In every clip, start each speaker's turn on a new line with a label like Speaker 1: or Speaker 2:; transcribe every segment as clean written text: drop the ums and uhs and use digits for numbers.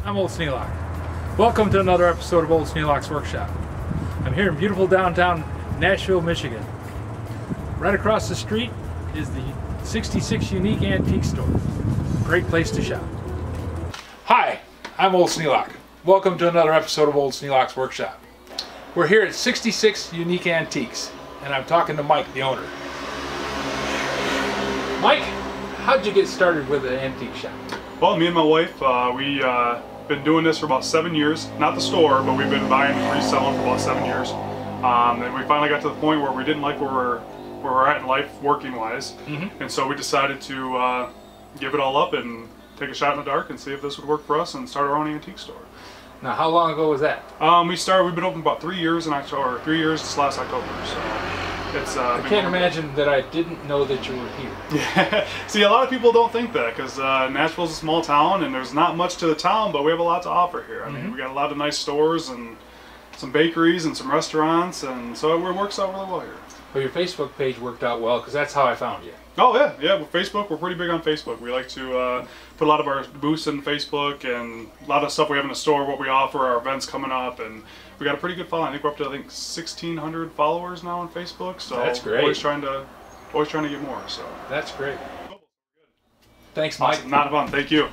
Speaker 1: I'm Old Sneelock. Welcome to another episode of Old Sneelock's Workshop. I'm here in beautiful downtown Nashville, Michigan. Right across the street is the 66 Unique Antique Store. Great place to shop. Hi, I'm Old Sneelock. Welcome to another episode of Old Sneelock's Workshop. We're here at 66 Unique Antiques, and I'm talking to Mike, the owner. Mike, how'd you get started with an antique shop?
Speaker 2: Well, me and my wife, we been doing this for about 7 years. Not the store, but we've been buying and reselling for about 7 years. And we finally got to the point where we didn't like where we're at in life, working-wise. And so we decided to give it all up and take a shot in the dark and see if this would work for us and start our own antique store.
Speaker 1: Now, how long ago was that?
Speaker 2: We've been open about 3 years in October, or 3 years this last October. So it's.
Speaker 1: I can't imagine that I didn't know that you were here.
Speaker 2: Yeah. See, a lot of people don't think that because Nashville's a small town and there's not much to the town, but we have a lot to offer here. I mean, we got a lot of nice stores and some bakeries and some restaurants, and so it works out really well here.
Speaker 1: Well, your Facebook page worked out well because that's how I found you.
Speaker 2: Oh yeah. With Facebook, we're pretty big on Facebook. We like to put a lot of our booths in Facebook and a lot of stuff we have in the store, what we offer, our events coming up, and we got a pretty good following. I think we're up to 1,600 followers now on Facebook. So
Speaker 1: that's great.
Speaker 2: Always trying to get more. So
Speaker 1: that's great. Cool. Thanks, Mike.
Speaker 2: Awesome. Not a fun. Thank you.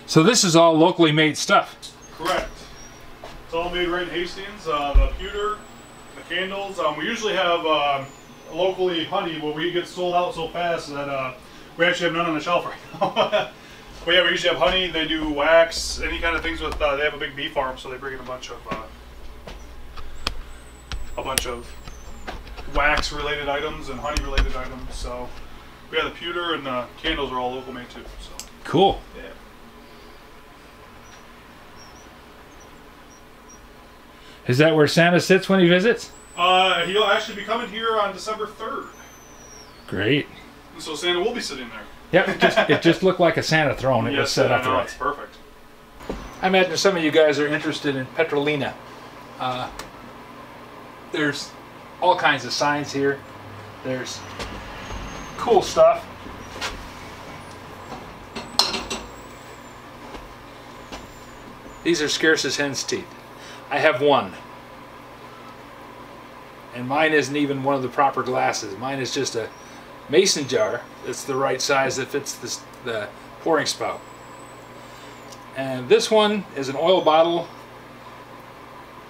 Speaker 1: So this is all locally made stuff.
Speaker 2: Correct. It's all made right in Hastings. The pewter, the candles. We usually have locally honey, but we get sold out so fast that we actually have none on the shelf right now. But yeah, we usually have honey. They do wax, any kind of things with. They have a big bee farm, so they bring in a bunch of wax-related items and honey-related items. So we have the pewter and the candles are all local made too. So
Speaker 1: cool.
Speaker 2: Yeah.
Speaker 1: Is that where Santa sits when he visits?
Speaker 2: He'll actually be coming here on December 3rd.
Speaker 1: Great.
Speaker 2: And so Santa will be sitting there.
Speaker 1: Yep, it just looked like a Santa throne. It was set up right.
Speaker 2: It's perfect.
Speaker 1: I imagine some of you guys are interested in Petrolina. There's all kinds of signs here. There's cool stuff. These are scarce as hen's teeth. I have one. And mine isn't even one of the proper glasses. Mine is just a mason jar that's the right size that fits the pouring spout. And this one is an oil bottle,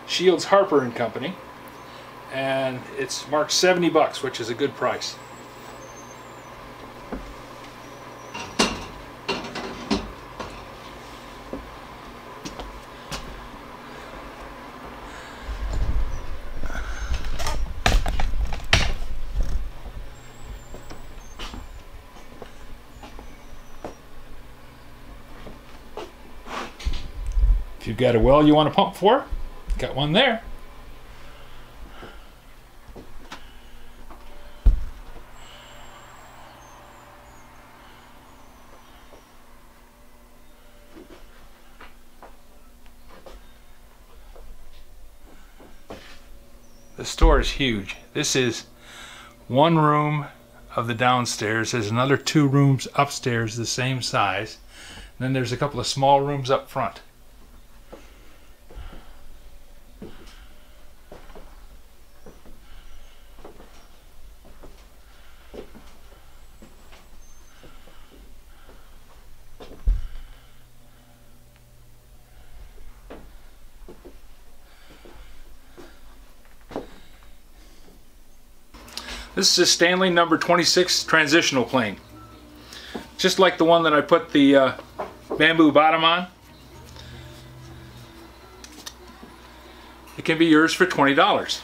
Speaker 1: Shields Harper and Company. And it's marked $70, which is a good price. If you've got a well you want to pump for, got one there. The store is huge. This is one room of the downstairs. There's another 2 rooms upstairs the same size. And then there's a couple of small rooms up front. This is a Stanley number 26 Transitional Plane. Just like the one that I put the bamboo bottom on. It can be yours for $20.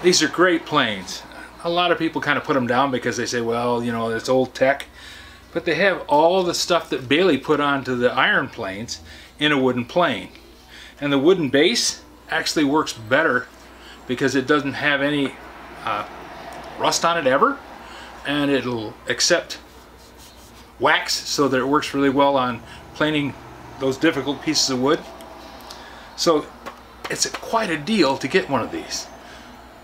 Speaker 1: These are great planes. A lot of people kind of put them down because they say, well, you know, it's old tech. But they have all the stuff that Bailey put onto the iron planes in a wooden plane. And the wooden base actually works better because it doesn't have any rust on it ever, and it'll accept wax so that it works really well on planing those difficult pieces of wood. So it's quite a deal to get one of these.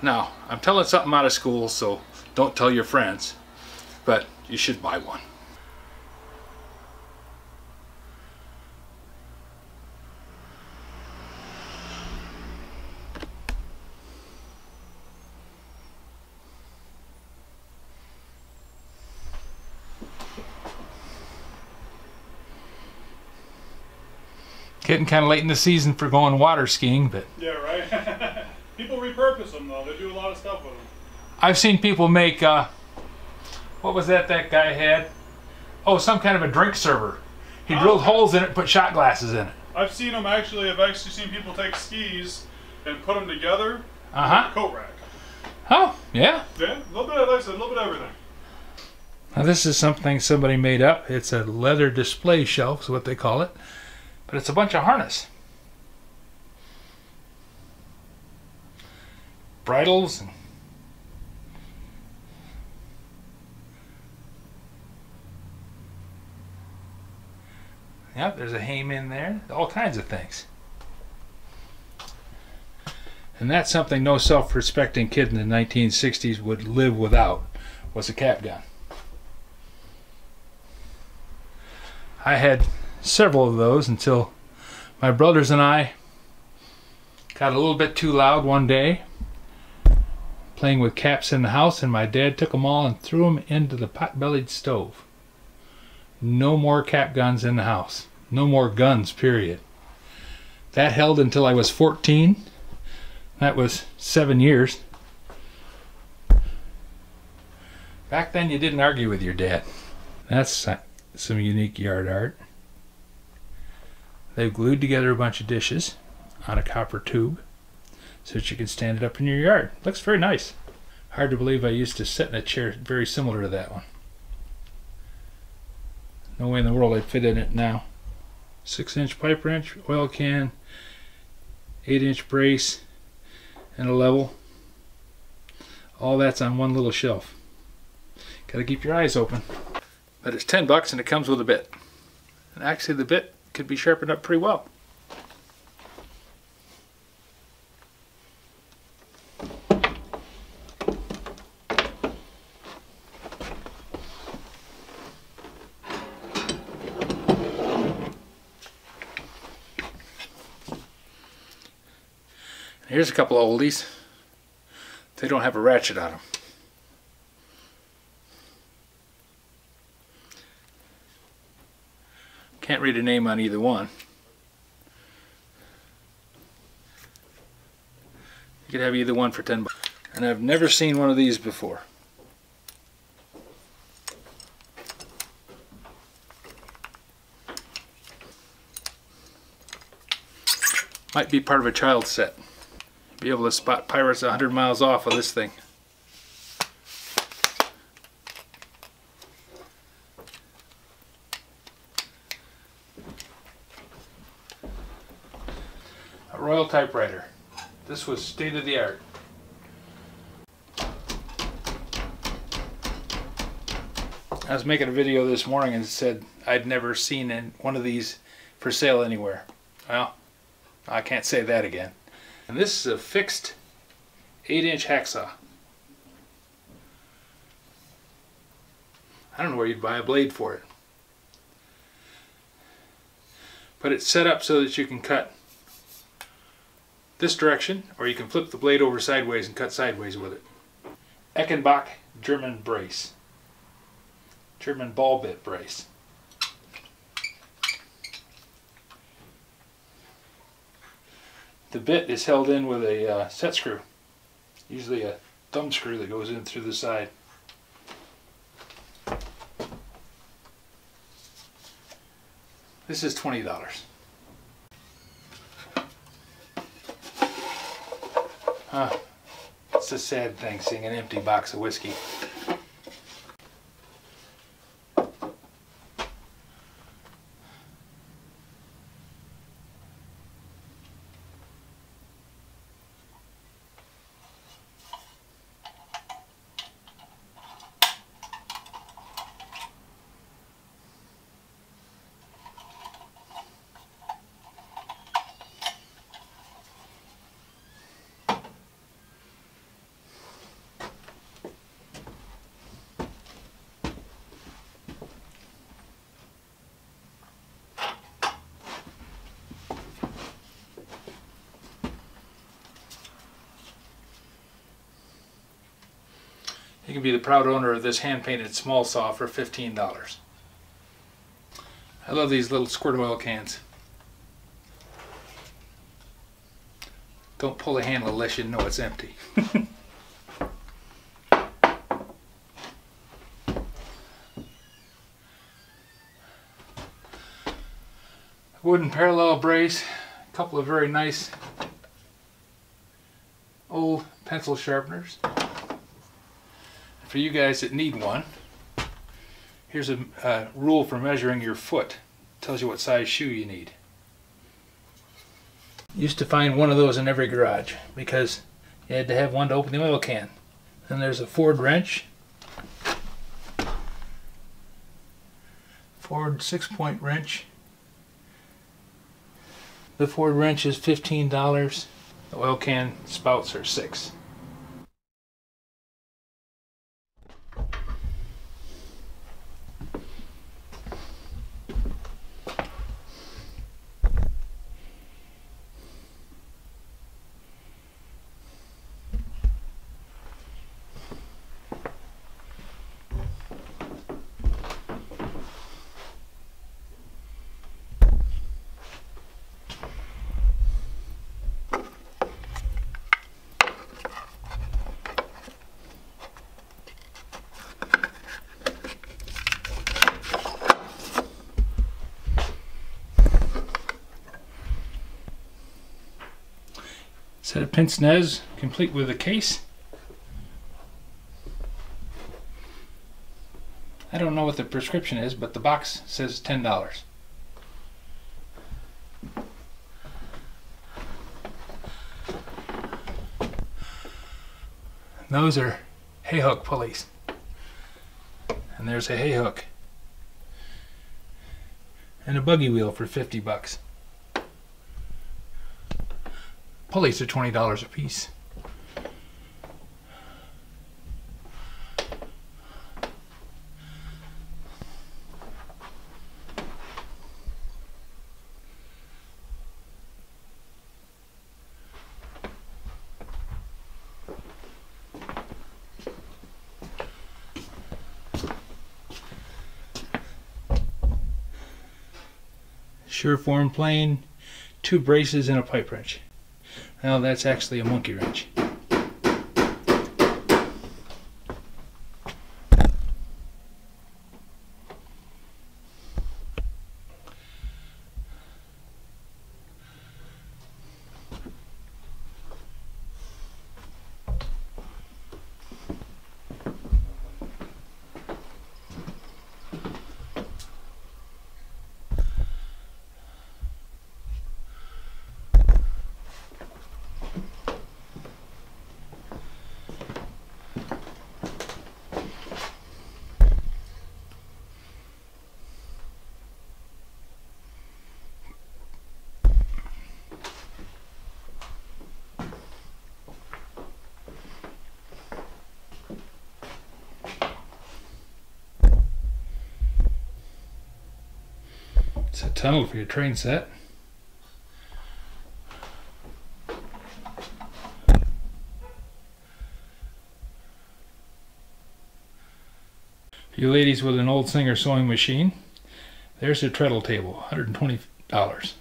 Speaker 1: Now, I'm telling something out of school, so don't tell your friends, but you should buy one. Getting kind of late in the season for going water skiing, but
Speaker 2: Yeah, right. People repurpose them though. They do a lot of stuff with them.
Speaker 1: I've seen people make, what was that guy had? Oh, some kind of a drink server. He drilled holes in it and put shot glasses in it.
Speaker 2: I've seen them actually. I've actually seen people take skis and put them together.
Speaker 1: Uh-huh.
Speaker 2: Coat rack.
Speaker 1: Oh, yeah.
Speaker 2: Yeah, a little bit, like I said, a little bit of everything.
Speaker 1: Now this is something somebody made up. It's a leather display shelf, is what they call it. But it's a bunch of harness. Bridles. And yep, there's a hame in there. All kinds of things. And that's something no self-respecting kid in the 1960s would live without, was a cap gun. I had several of those until my brothers and I got a little bit too loud one day playing with caps in the house, and my dad took them all and threw them into the pot-bellied stove. No more cap guns in the house. No more guns, period. That held until I was 14. That was 7 years. Back then you didn't argue with your dad. That's some unique yard art. They've glued together a bunch of dishes on a copper tube so that you can stand it up in your yard. Looks very nice. Hard to believe I used to sit in a chair very similar to that one. No way in the world I'd fit in it now. 6-inch pipe wrench, oil can, 8-inch brace, and a level. All that's on one little shelf. Gotta keep your eyes open. But it's $10 and it comes with a bit. And actually the bit could be sharpened up pretty well. Here's a couple of oldies. They don't have a ratchet on them. Can't read a name on either one. You could have either one for $10. And I've never seen one of these before. Might be part of a child set. Be able to spot pirates 100 miles off of this thing. A Royal typewriter. This was state of the art. I was making a video this morning and it said I'd never seen one of these for sale anywhere. Well, I can't say that again. And this is a fixed 8-inch hacksaw. I don't know where you'd buy a blade for it. But it's set up so that you can cut this direction, or you can flip the blade over sideways and cut sideways with it. Eckenbach German brace. German ball bit brace. The bit is held in with a set screw, usually a thumb screw that goes in through the side. This is $20. It's a sad thing seeing an empty box of whiskey. You can be the proud owner of this hand-painted small saw for $15. I love these little squirt oil cans. Don't pull the handle unless you know it's empty. Wooden parallel brace, a couple of very nice old pencil sharpeners. For you guys that need one, here's a rule for measuring your foot. It tells you what size shoe you need. Used to find one of those in every garage because you had to have one to open the oil can. Then there's a Ford wrench. Ford 6-point wrench. The Ford wrench is $15. The oil can spouts are $6. Set of pince nez, complete with a case. I don't know what the prescription is, but the box says $10. Those are hay hook pulleys. And there's a hay hook. And a buggy wheel for $50. Pulleys are $20 a piece. Sureform plane, 2 braces and a pipe wrench. Now that's actually a monkey wrench. It's a tunnel for your train set. For you ladies with an old Singer sewing machine, there's a treadle table, $120.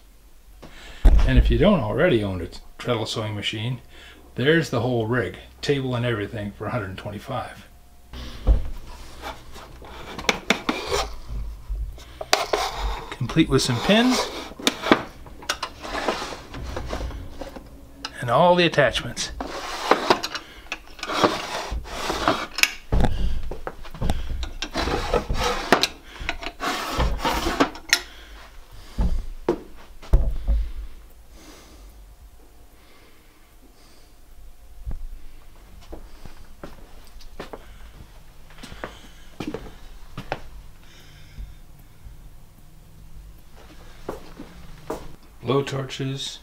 Speaker 1: And if you don't already own a treadle sewing machine, there's the whole rig, table and everything, for $125. Complete with some pins and all the attachments. Blow torches,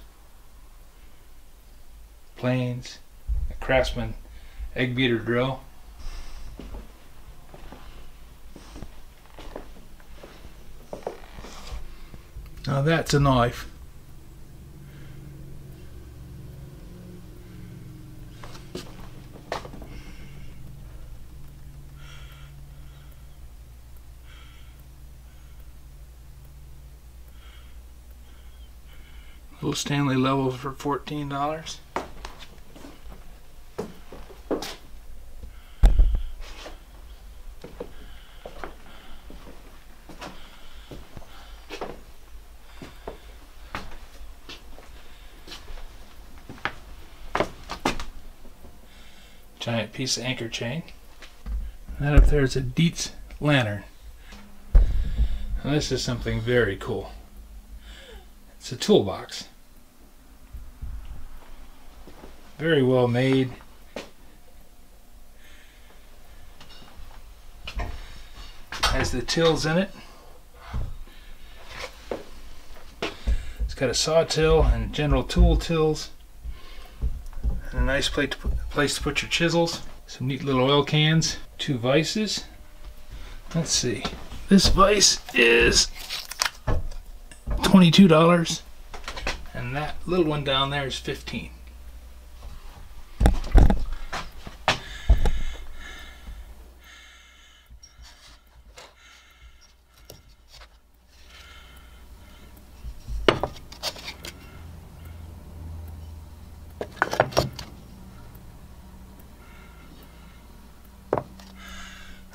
Speaker 1: planes, a Craftsman egg beater drill, now that's a knife. Little Stanley level for $14. Giant piece of anchor chain. And that up there is a Dietz lantern. And this is something very cool. It's a toolbox. Very well made. Has the tills in it. It's got a saw till and general tool tills. And a nice place to put your chisels. Some neat little oil cans. 2 vices. Let's see. This vise is $22. And that little one down there is $15.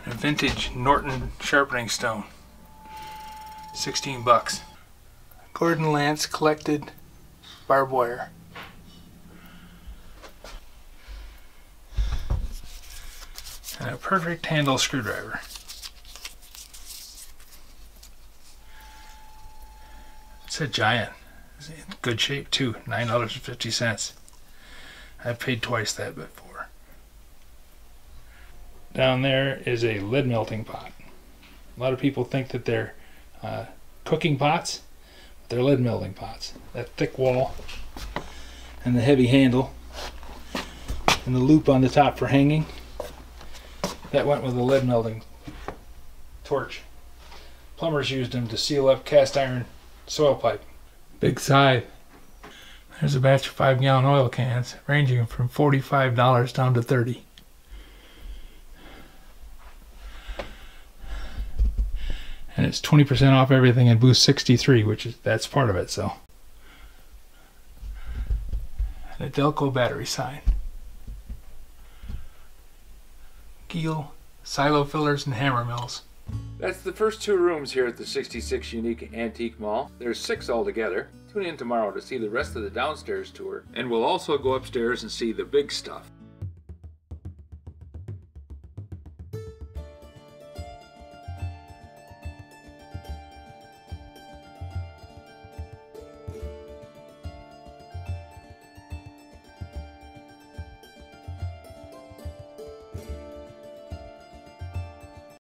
Speaker 1: A vintage Norton sharpening stone, 16 bucks. Gordon Lance collected barbed wire. And a perfect handle screwdriver. It's a giant. It's in good shape too, $9.50. I've paid twice that before. Down there is a lead melting pot. A lot of people think that they're cooking pots, but they're lead melting pots. That thick wall and the heavy handle and the loop on the top for hanging, that went with a lead melting torch. Plumbers used them to seal up cast iron soil pipe. Big scythe. There's a batch of 5-gallon oil cans ranging from $45 down to $30. And it's 20% off everything and Boost 63, that's part of it, so. And a Delco battery sign. Giel, silo fillers, and hammer mills. That's the first 2 rooms here at the 66 Unique Antique Mall. There's 6 altogether. Tune in tomorrow to see the rest of the downstairs tour, and we'll also go upstairs and see the big stuff.